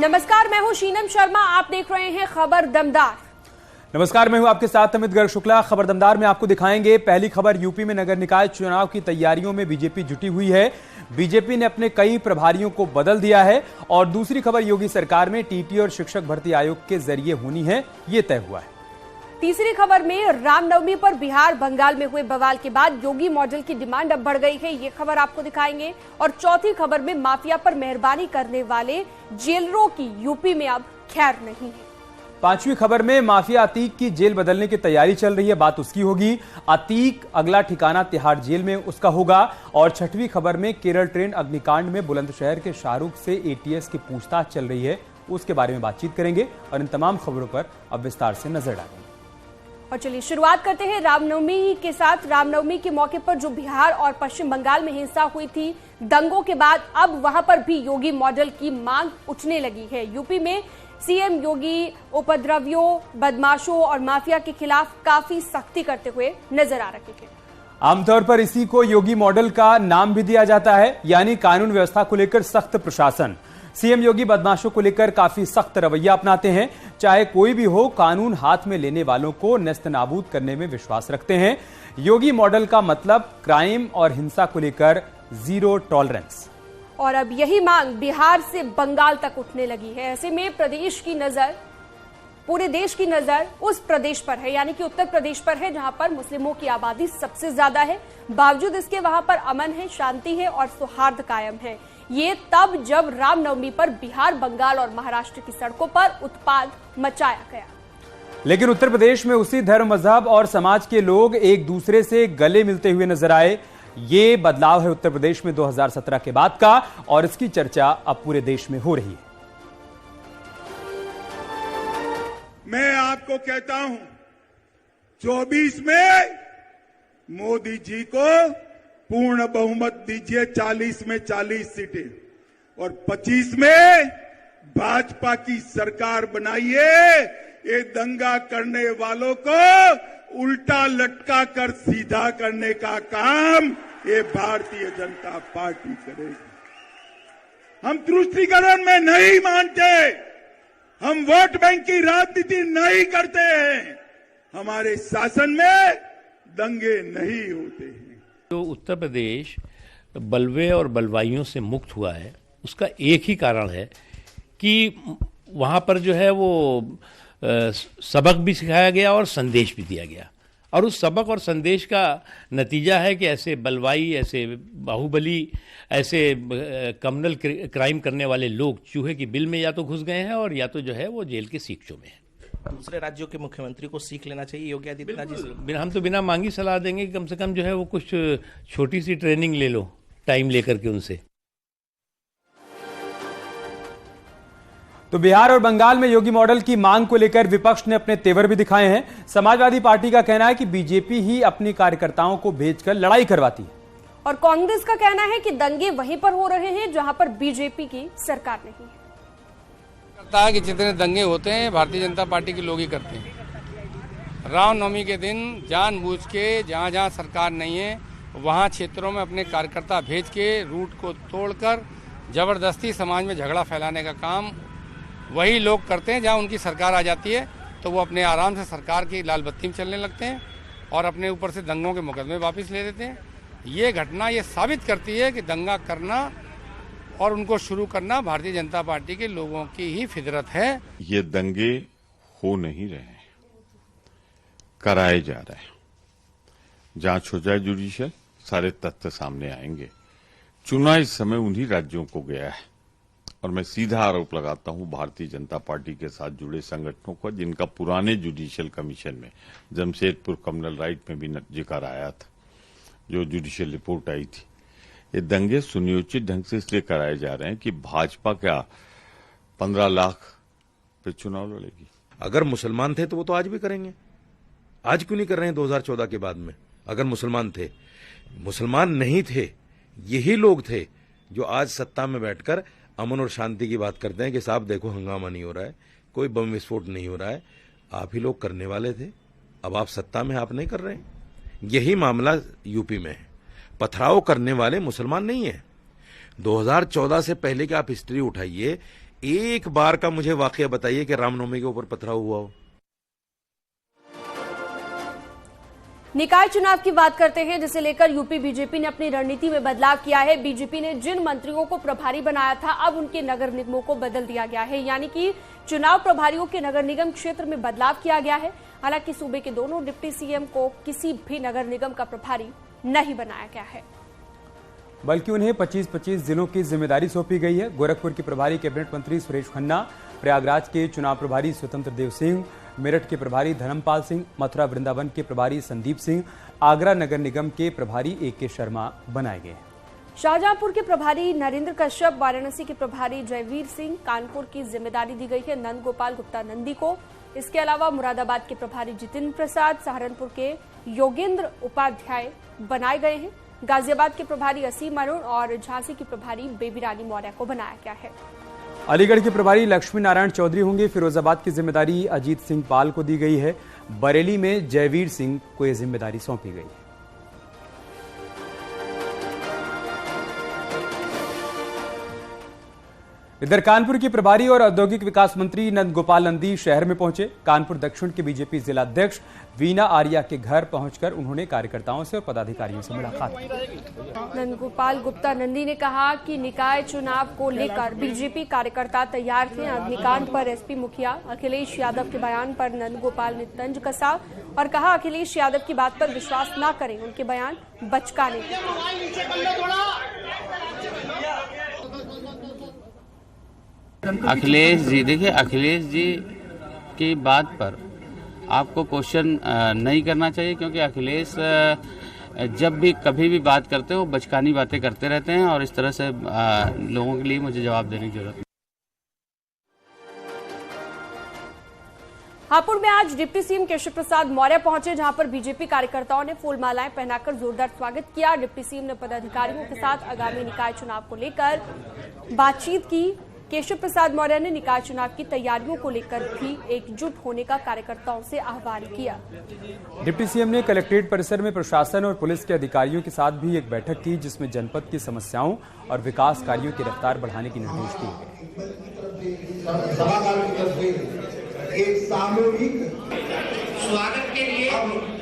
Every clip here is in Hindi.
नमस्कार, मैं हूं शीनम शर्मा। आप देख रहे हैं खबर दमदार। नमस्कार, मैं हूं आपके साथ अमित गर्ग शुक्ला। खबर दमदार में आपको दिखाएंगे पहली खबर। यूपी में नगर निकाय चुनाव की तैयारियों में बीजेपी जुटी हुई है। बीजेपी ने अपने कई प्रभारियों को बदल दिया है। और दूसरी खबर, योगी सरकार में टीटी और शिक्षक भर्ती आयोग के जरिए होनी है, ये तय हुआ है। तीसरी खबर में रामनवमी पर बिहार बंगाल में हुए बवाल के बाद योगी मॉडल की डिमांड अब बढ़ गई है, ये खबर आपको दिखाएंगे। और चौथी खबर में माफिया पर मेहरबानी करने वाले जेलरों की यूपी में अब खैर नहीं है। पांचवी खबर में माफिया अतीक की जेल बदलने की तैयारी चल रही है, बात उसकी होगी। अतीक अगला ठिकाना तिहाड़ जेल में उसका होगा। और छठवीं खबर में केरल ट्रेन अग्निकांड में बुलंदशहर के शाहरुख से एटीएस की पूछताछ चल रही है, उसके बारे में बातचीत करेंगे और इन तमाम खबरों पर अब विस्तार से नजर डालेंगे। और चलिए शुरुआत करते हैं रामनवमी के साथ। रामनवमी के मौके पर जो बिहार और पश्चिम बंगाल में हिंसा हुई थी दंगों के बाद, अब वहां पर भी योगी मॉडल की मांग उठने लगी है। यूपी में सीएम योगी उपद्रवियों, बदमाशों और माफिया के खिलाफ काफी सख्ती करते हुए नजर आ रहे हैं। आमतौर पर इसी को योगी मॉडल का नाम भी दिया जाता है, यानी कानून व्यवस्था को लेकर सख्त प्रशासन। सीएम योगी बदमाशों को लेकर काफी सख्त रवैया अपनाते हैं। चाहे कोई भी हो, कानून हाथ में लेने वालों को नेस्तनाबूद करने में विश्वास रखते हैं। योगी मॉडल का मतलब क्राइम और हिंसा को लेकर जीरो टॉलरेंस। और अब यही मांग बिहार से बंगाल तक उठने लगी है। ऐसे में प्रदेश की नजर, पूरे देश की नजर उस प्रदेश पर है, यानी कि उत्तर प्रदेश पर है, जहां पर मुस्लिमों की आबादी सबसे ज्यादा है। बावजूद इसके वहां पर अमन है, शांति है और सौहार्द कायम है। ये तब जब रामनवमी पर बिहार, बंगाल और महाराष्ट्र की सड़कों पर उत्पात मचाया गया। लेकिन उत्तर प्रदेश में उसी धर्म, मजहब और समाज के लोग एक दूसरे से गले मिलते हुए नजर आए। ये बदलाव है उत्तर प्रदेश में 2017 के बाद का, और इसकी चर्चा अब पूरे देश में हो रही है। मैं आपको कहता हूं, 24 में मोदी जी को पूर्ण बहुमत दीजिए, 40 में 40 सीटें, और 25 में भाजपा की सरकार बनाइए। ये दंगा करने वालों को उल्टा लटका कर सीधा करने का काम ये भारतीय जनता पार्टी करेगी। हम तुष्टीकरण में नहीं मानते, हम वोट बैंक की राजनीति नहीं करते हैं। हमारे शासन में दंगे नहीं होते हैं। जो उत्तर प्रदेश बलवे और बलवाइयों से मुक्त हुआ है, उसका एक ही कारण है कि वहाँ पर जो है वो सबक भी सिखाया गया और संदेश भी दिया गया। और उस सबक और संदेश का नतीजा है कि ऐसे बलवाई, ऐसे बाहुबली, ऐसे कम्युनल क्राइम करने वाले लोग चूहे की बिल में या तो घुस गए हैं और या तो जो है वो जेल के सीखचों में हैं। दूसरे राज्यों के मुख्यमंत्री को सीख लेना चाहिए योगी आदित्यनाथ जी से। हम तो बिना मांगी सलाह देंगे कि कम से कम जो है वो कुछ छोटी सी ट्रेनिंग ले लो, टाइम लेकर के उनसे। तो बिहार और बंगाल में योगी मॉडल की मांग को लेकर विपक्ष ने अपने तेवर भी दिखाए हैं। समाजवादी पार्टी का कहना है कि बीजेपी ही अपनी कार्यकर्ताओं को भेजकर लड़ाई करवाती है। और कांग्रेस का कहना है कि दंगे वहीं पर हो रहे हैं जहां पर बीजेपी की सरकार नहीं है। लगता है कि जितने दंगे होते हैं भारतीय जनता पार्टी के लोग ही करते हैं। रामनवमी के दिन जानबूझ के जहां जहां सरकार नहीं है वहां क्षेत्रों में अपने कार्यकर्ता भेज के रूट को तोड़कर जबरदस्ती समाज में झगड़ा फैलाने का काम वही लोग करते हैं। जहां उनकी सरकार आ जाती है तो वो अपने आराम से सरकार की लाल बत्ती में चलने लगते हैं और अपने ऊपर से दंगों के मुकदमे वापस ले लेते हैं। ये घटना ये साबित करती है कि दंगा करना और उनको शुरू करना भारतीय जनता पार्टी के लोगों की ही फितरत है। ये दंगे हो नहीं रहे हैं, कराए जा रहे हैं। जांच हो जाए जुडिशियल, सारे तथ्य सामने आएंगे। चुना इस समय उन्हीं राज्यों को गया है और मैं सीधा आरोप लगाता हूं भारतीय जनता पार्टी के साथ जुड़े संगठनों को, जिनका पुराने जुडिशियल कमीशन में जमशेदपुर कम्युनल राइट में भी जिक्र आया था, जो जुडिशियल रिपोर्ट आई थी। ये दंगे सुनियोजित ढंग से इसलिए कराए जा रहे हैं कि भाजपा क्या 15 लाख पे चुनाव लड़ेगी। अगर मुसलमान थे तो वो तो आज भी करेंगे, आज क्यों नहीं कर रहे हैं 2014 के बाद में? अगर मुसलमान थे, मुसलमान नहीं थे, यही लोग थे जो आज सत्ता में बैठकर अमन और शांति की बात करते हैं कि साहब देखो हंगामा नहीं हो रहा है, कोई बम विस्फोट नहीं हो रहा है। आप ही लोग करने वाले थे, अब आप सत्ता में, आप नहीं कर रहे हैं। यही मामला यूपी में है। पथराव करने वाले मुसलमान नहीं है। 2014 से पहले की आप हिस्ट्री उठाइए, एक बार का मुझे वाकया बताइए कि रामनवमी के ऊपर पथराव हुआ हो। निकाय चुनाव की बात करते हैं, जिसे लेकर यूपी बीजेपी ने अपनी रणनीति में बदलाव किया है। बीजेपी ने जिन मंत्रियों को प्रभारी बनाया था, अब उनके नगर निगमों को बदल दिया गया है, यानी कि चुनाव प्रभारियों के नगर निगम क्षेत्र में बदलाव किया गया है। हालांकि सूबे के दोनों डिप्टी सीएम को किसी भी नगर निगम का प्रभारी नहीं बनाया गया है, बल्कि उन्हें 25-25 जिलों की जिम्मेदारी सौंपी गई है। गोरखपुर के प्रभारी कैबिनेट मंत्री सुरेश खन्ना, प्रयागराज के चुनाव प्रभारी स्वतंत्र देव सिंह, मेरठ के प्रभारी धर्मपाल सिंह, मथुरा वृंदावन के प्रभारी संदीप सिंह, आगरा नगर निगम के प्रभारी AK शर्मा बनाए गए। शाहजहांपुर के प्रभारी नरेंद्र कश्यप, वाराणसी के प्रभारी जयवीर सिंह, कानपुर की जिम्मेदारी दी गई है नंद गोपाल गुप्ता नंदी को। इसके अलावा मुरादाबाद के प्रभारी जितेंद्र प्रसाद, सहारनपुर के योगेंद्र उपाध्याय बनाए गए हैं। गाजियाबाद के प्रभारी असीम अरुण और झांसी की प्रभारी बेबी रानी मौर्य को बनाया गया है। अलीगढ़ के प्रभारी लक्ष्मी नारायण चौधरी होंगे। फिरोजाबाद की जिम्मेदारी अजीत सिंह पाल को दी गई है। बरेली में जयवीर सिंह को यह जिम्मेदारी सौंपी गई है। इधर कानपुर की प्रभारी और औद्योगिक विकास मंत्री नंद गोपाल नंदी शहर में पहुंचे। कानपुर दक्षिण के बीजेपी जिला अध्यक्ष वीना आर्या के घर पहुंचकर उन्होंने कार्यकर्ताओं से और पदाधिकारियों से मुलाकात की। नंद गोपाल गुप्ता नंदी ने कहा कि निकाय चुनाव को लेकर बीजेपी कार्यकर्ता तैयार थे। अग्निकांड पर SP मुखिया अखिलेश यादव के बयान पर नंद गोपाल ने तंज कसा और कहा अखिलेश यादव की बात पर विश्वास न करें, उनके बयान बचकाने। अखिलेश जी, देखिए अखिलेश जी की बात पर आपको क्वेश्चन नहीं करना चाहिए, क्योंकि अखिलेश जब भी कभी भी बात करते हैं वो बचकानी बातें करते रहते हैं और इस तरह से लोगों के लिए मुझे जवाब देने की जरूरत नहीं। हापुड़ में आज डिप्टी सीएम केशव प्रसाद मौर्य पहुंचे, जहां पर बीजेपी कार्यकर्ताओं ने फूलमालाएं पहनाकर जोरदार स्वागत किया। डिप्टी सीएम ने पदाधिकारियों के साथ आगामी निकाय चुनाव को लेकर बातचीत की। केशव प्रसाद मौर्य ने निकाय चुनाव की तैयारियों को लेकर भी एकजुट होने का कार्यकर्ताओं से आह्वान किया। डिप्टी सीएम ने कलेक्ट्रेट परिसर में प्रशासन और पुलिस के अधिकारियों के साथ भी एक बैठक की, जिसमें जनपद की समस्याओं और विकास कार्यों की रफ्तार बढ़ाने की निर्देश दिए गए। एक सामूहिक स्वागत के लिए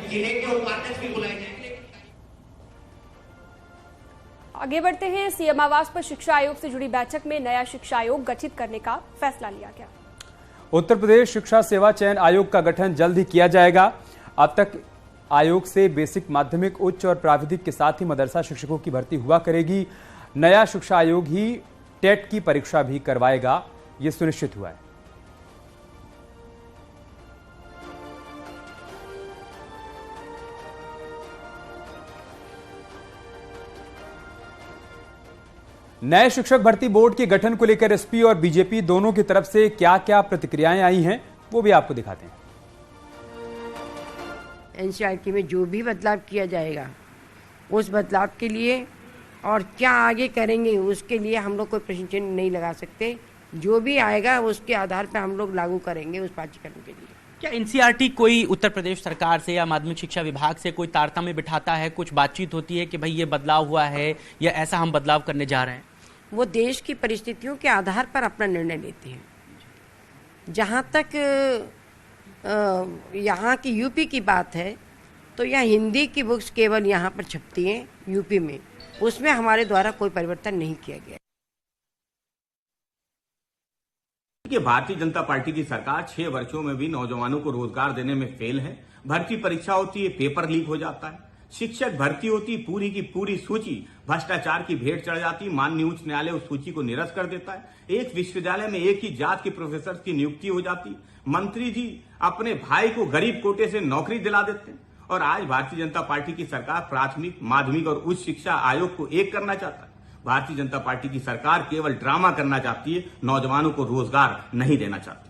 जिले के उपाध्यक्ष भी बुलाए जाएंगे। आगे बढ़ते हैं। सीएम आवास पर शिक्षा आयोग से जुड़ी बैठक में नया शिक्षा आयोग गठित करने का फैसला लिया गया। उत्तर प्रदेश शिक्षा सेवा चयन आयोग का गठन जल्द ही किया जाएगा। अब तक आयोग से बेसिक, माध्यमिक, उच्च और प्राविधिक के साथ ही मदरसा शिक्षकों की भर्ती हुआ करेगी। नया शिक्षा आयोग ही टेट की परीक्षा भी करवाएगा, ये सुनिश्चित हुआ है। नए शिक्षक भर्ती बोर्ड के गठन को लेकर SP और बीजेपी दोनों की तरफ से क्या क्या प्रतिक्रियाएं आई हैं, वो भी आपको दिखाते हैं। NCERT में जो भी बदलाव किया जाएगा, उस बदलाव के लिए और क्या आगे करेंगे उसके लिए हम लोग कोई प्रश्न चिन्ह नहीं लगा सकते। जो भी आएगा उसके आधार पर हम लोग लागू करेंगे उस पाठ्यक्रम के लिए। क्या NCERT कोई उत्तर प्रदेश सरकार से या माध्यमिक शिक्षा विभाग से कोई तारतम्य बिठाता है, कुछ बातचीत होती है कि भाई ये बदलाव हुआ है या ऐसा हम बदलाव करने जा रहे हैं? वो देश की परिस्थितियों के आधार पर अपना निर्णय लेते हैं। जहाँ तक यहाँ की यूपी की बात है, तो यहाँ हिंदी की बुक्स केवल यहाँ पर छपती हैं यूपी में, उसमें हमारे द्वारा कोई परिवर्तन नहीं किया गया। कि भारतीय जनता पार्टी की सरकार 6 वर्षों में भी नौजवानों को रोजगार देने में फेल है। भर्ती परीक्षा होती है, पेपर लीक हो जाता है। शिक्षक भर्ती होती, पूरी की पूरी सूची भ्रष्टाचार की भेंट चढ़ जाती। माननीय उच्च न्यायालय उस सूची को निरस्त कर देता है। एक विश्वविद्यालय में एक ही जात के प्रोफेसर की नियुक्ति हो जाती। मंत्री जी अपने भाई को गरीब कोटे से नौकरी दिला देते हैं। और आज भारतीय जनता पार्टी की सरकार प्राथमिक, माध्यमिक और उच्च शिक्षा आयोग को एक करना चाहता है। भारतीय जनता पार्टी की सरकार केवल ड्रामा करना चाहती है, नौजवानों को रोजगार नहीं देना चाहती।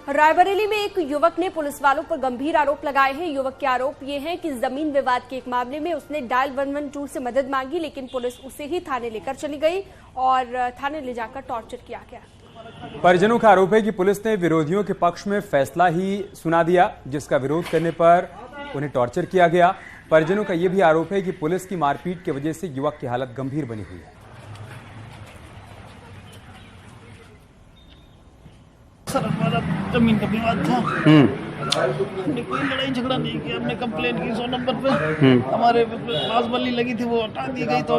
रायबरेली में एक युवक ने पुलिस वालों पर गंभीर आरोप लगाए हैं। युवक के आरोप ये हैं कि जमीन विवाद के एक मामले में उसने डायल 112 से मदद मांगी, लेकिन पुलिस उसे ही थाने लेकर चली गई और थाने ले जाकर टॉर्चर किया गया। परिजनों का आरोप है कि पुलिस ने विरोधियों के पक्ष में फैसला ही सुना दिया, जिसका विरोध करने पर उन्हें टॉर्चर किया गया। परिजनों का यह भी आरोप है कि पुलिस की मारपीट की वजह से युवक की हालत गंभीर बनी हुई है। जमीन का विवाद था। हमने कोई लड़ाई झगड़ा नहीं किया, हमने कंप्लेंट की 100 नंबर पे, हमारे पास बल्ली लगी थी वो हटा दी गई, तो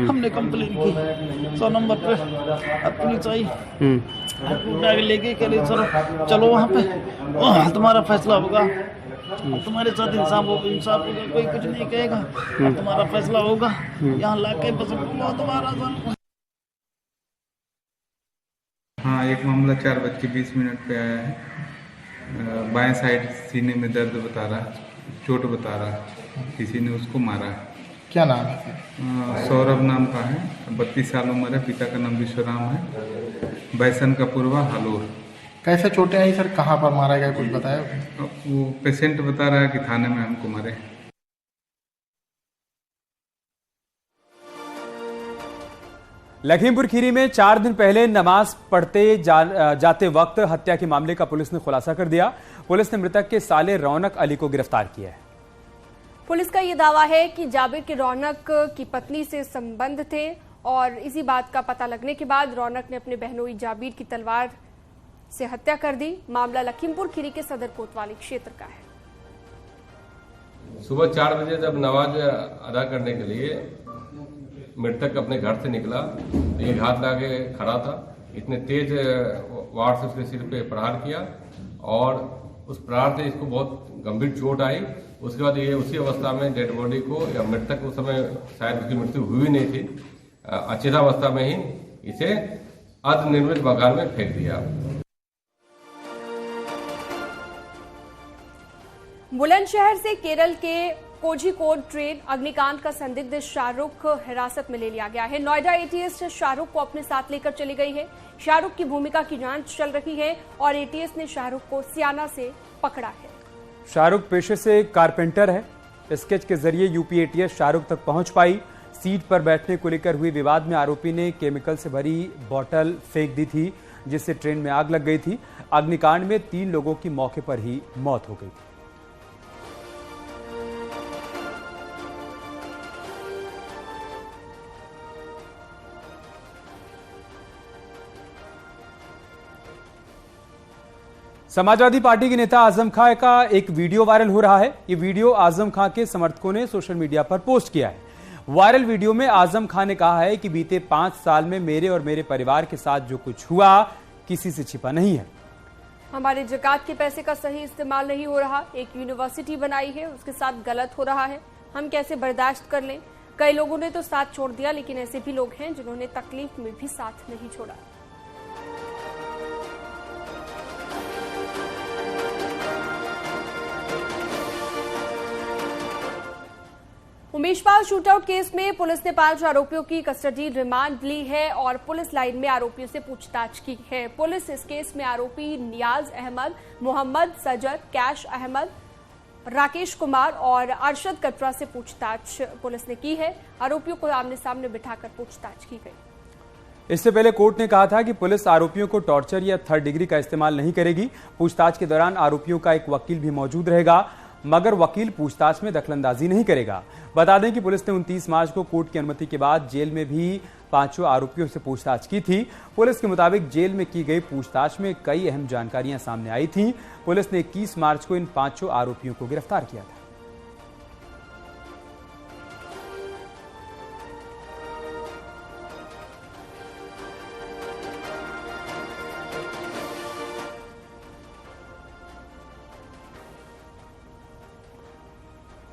हमने कंप्लेंट की 100 नंबर पे। अब पुलिस आई, उठा के लेके कह रही चलो वहाँ पे तुम्हारा फैसला होगा, तुम्हारे साथ इंसाफ होगा, कोई कुछ नहीं कहेगा, तुम्हारा फैसला होगा। यहाँ लाके बस तुम्हारा। हाँ, एक मामला 4:20 पे आया है। बाएं साइड सीने में दर्द बता रहा है, चोट बता रहा है, किसी ने उसको मारा है। क्या नाम है? सौरभ नाम का है, 32 साल उम्र है, पिता का नाम विश्वराम है, बैसन का पूर्वा हालोर। कैसे चोटें आई सर, कहाँ पर मारा गया कुछ बताया? वो पेशेंट बता रहा है कि थाने में हमको मारे। लखीमपुर खीरी में 4 दिन पहले नमाज पढ़ते जाते वक्त हत्या के मामले का पुलिस ने खुलासा कर दिया। पुलिस ने मृतक के साले रौनक अली को गिरफ्तार किया है। पुलिस का यह दावा है कि जाबिर के रौनक की पत्नी से संबंध थे और इसी बात का पता लगने के बाद रौनक ने अपने बहनोई जाबिर की तलवार से हत्या कर दी। मामला लखीमपुर खीरी के सदर कोतवाली क्षेत्र का है। सुबह 4 बजे जब नमाज अदा करने के लिए मृतक अपने घर से निकला, एक हाथ लाके खड़ा था, इतने तेज वार से उसके सिर पे प्रहार किया और उस प्रहार से इसको बहुत गंभीर चोट आई। उसके बाद ये उसी अवस्था में डेड बॉडी को, या मृतक उस समय शायद उसकी मृत्यु हुई नहीं थी, अचेतावस्था में ही इसे अर्धनिर्मित मकान में फेंक दिया। बुलंदशहर से केरल के कोझिकोड ट्रेन अग्निकांड का संदिग्ध शाहरुख हिरासत में ले लिया गया है। नोएडा एटीएस शाहरुख को अपने साथ लेकर चली गई है। शाहरुख की भूमिका की जांच चल रही है और एटीएस ने शाहरुख को सियाना से पकड़ा है। शाहरुख पेशे से कारपेंटर है। स्केच के जरिए यूपी एटीएस शाहरुख तक पहुंच पाई। सीट पर बैठने को लेकर हुए विवाद में आरोपी ने केमिकल से भरी बोतल फेंक दी थी, जिससे ट्रेन में आग लग गई थी। अग्निकांड में 3 लोगों की मौके पर ही मौत हो गई थी। समाजवादी पार्टी के नेता आजम खां का एक वीडियो वायरल हो रहा है। ये वीडियो आजम खां के समर्थकों ने सोशल मीडिया पर पोस्ट किया है। वायरल वीडियो में आजम खां ने कहा है कि बीते 5 साल में मेरे और मेरे परिवार के साथ जो कुछ हुआ किसी से छिपा नहीं है। हमारे ज़कात के पैसे का सही इस्तेमाल नहीं हो रहा, एक यूनिवर्सिटी बनाई है उसके साथ गलत हो रहा है, हम कैसे बर्दाश्त कर लें। कई लोगों ने तो साथ छोड़ दिया, लेकिन ऐसे भी लोग हैं जिन्होंने तकलीफ में भी साथ नहीं छोड़ा। उमेशपाल शूटआउट केस में पुलिस ने 5 आरोपियों की कस्टडी रिमांड ली है और पुलिस लाइन में आरोपियों से पूछताछ की है। पुलिस इस केस में आरोपी नियाज अहमद, मोहम्मद सजर, कैश अहमद, राकेश कुमार और अरशद कटरा से पूछताछ पुलिस ने की है। आरोपियों को आमने सामने बिठाकर पूछताछ की गई। इससे पहले कोर्ट ने कहा था कि पुलिस आरोपियों को टॉर्चर या 3rd डिग्री का इस्तेमाल नहीं करेगी। पूछताछ के दौरान आरोपियों का एक वकील भी मौजूद रहेगा, मगर वकील पूछताछ में दखलंदाजी नहीं करेगा। बता दें कि पुलिस ने 29 मार्च को कोर्ट की अनुमति के बाद जेल में भी 5 आरोपियों से पूछताछ की थी। पुलिस के मुताबिक जेल में की गई पूछताछ में कई अहम जानकारियां सामने आई थीं। पुलिस ने 21 मार्च को इन 5 आरोपियों को गिरफ्तार किया था।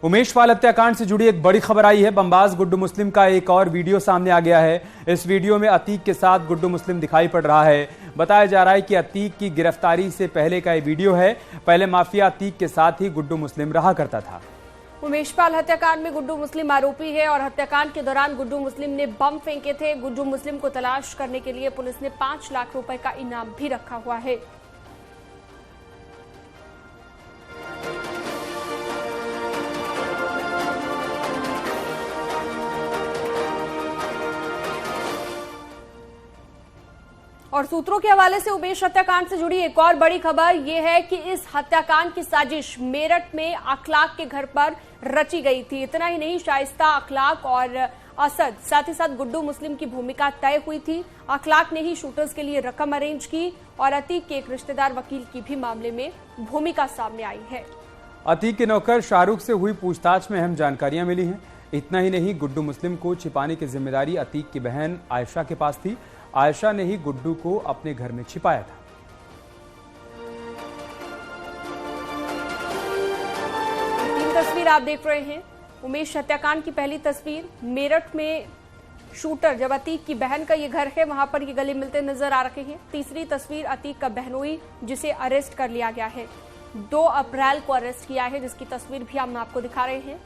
उमेशपाल हत्याकांड से जुड़ी एक बड़ी खबर आई है। बमबाज गुड्डू मुस्लिम का एक और वीडियो सामने आ गया है। इस वीडियो में अतीक के साथ गुड्डू मुस्लिम दिखाई पड़ रहा है। बताया जा रहा है कि अतीक की गिरफ्तारी से पहले का ये वीडियो है। पहले माफिया अतीक के साथ ही गुड्डू मुस्लिम रहा करता था। उमेशपाल हत्याकांड में गुड्डू मुस्लिम आरोपी है और हत्याकांड के दौरान गुड्डू मुस्लिम ने बम फेंके थे। गुड्डू मुस्लिम को तलाश करने के लिए पुलिस ने 5 लाख रुपए का इनाम भी रखा हुआ है। और सूत्रों के हवाले से उमेश हत्याकांड से जुड़ी एक और बड़ी खबर यह है कि इस हत्याकांड की साजिश मेरठ में अखलाक के घर पर रची गई थी। इतना ही नहीं, शाइस्ता, अखलाक और असद, साथ ही साथ गुड्डू मुस्लिम की भूमिका तय हुई थी। अखलाक ने ही शूटर्स के लिए रकम अरेंज की और अतीक के एक रिश्तेदार वकील की भी मामले में भूमिका सामने आई है। अतीक के नौकर शाहरुख से हुई पूछताछ में अहम जानकारियां मिली हैं। इतना ही नहीं, गुड्डू मुस्लिम को छिपाने की जिम्मेदारी अतीक की बहन आयशा के पास थी। आयशा ने ही गुड्डू को अपने घर में छिपाया था। तीन तस्वीर आप देख रहे हैं। उमेश हत्याकांड की पहली तस्वीर मेरठ में शूटर, जब अतीक की बहन का ये घर है, वहां पर ये गले मिलते नजर आ रहे हैं। तीसरी तस्वीर अतीक का बहनोई, जिसे अरेस्ट कर लिया गया है। 2 अप्रैल को अरेस्ट किया है, जिसकी तस्वीर भी हम आपको दिखा रहे हैं।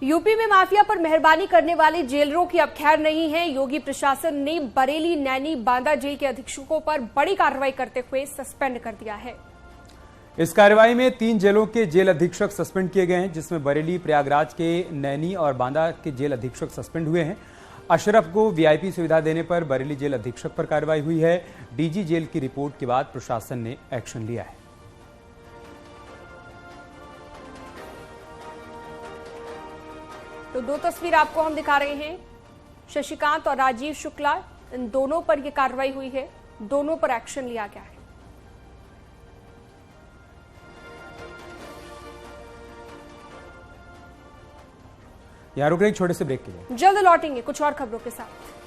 यूपी में माफिया पर मेहरबानी करने वाले जेलरों की अब खैर नहीं है। योगी प्रशासन ने बरेली, नैनी, बांदा जेल के अधीक्षकों पर बड़ी कार्रवाई करते हुए सस्पेंड कर दिया है। इस कार्रवाई में 3 जेलों के जेल अधीक्षक सस्पेंड किए गए हैं, जिसमें बरेली, प्रयागराज के नैनी और बांदा के जेल अधीक्षक सस्पेंड हुए हैं। अशरफ को वीआईपी सुविधा देने पर बरेली जेल अधीक्षक पर कार्रवाई हुई है। डीजी जेल की रिपोर्ट के बाद प्रशासन ने एक्शन लिया है। तो 2 तस्वीर आपको हम दिखा रहे हैं। शशिकांत और राजीव शुक्ला, इन दोनों पर यह कार्रवाई हुई है। दोनों पर एक्शन लिया गया है। यहां रुक रहे छोटे से ब्रेक के लिए, जल्द लौटेंगे कुछ और खबरों के साथ।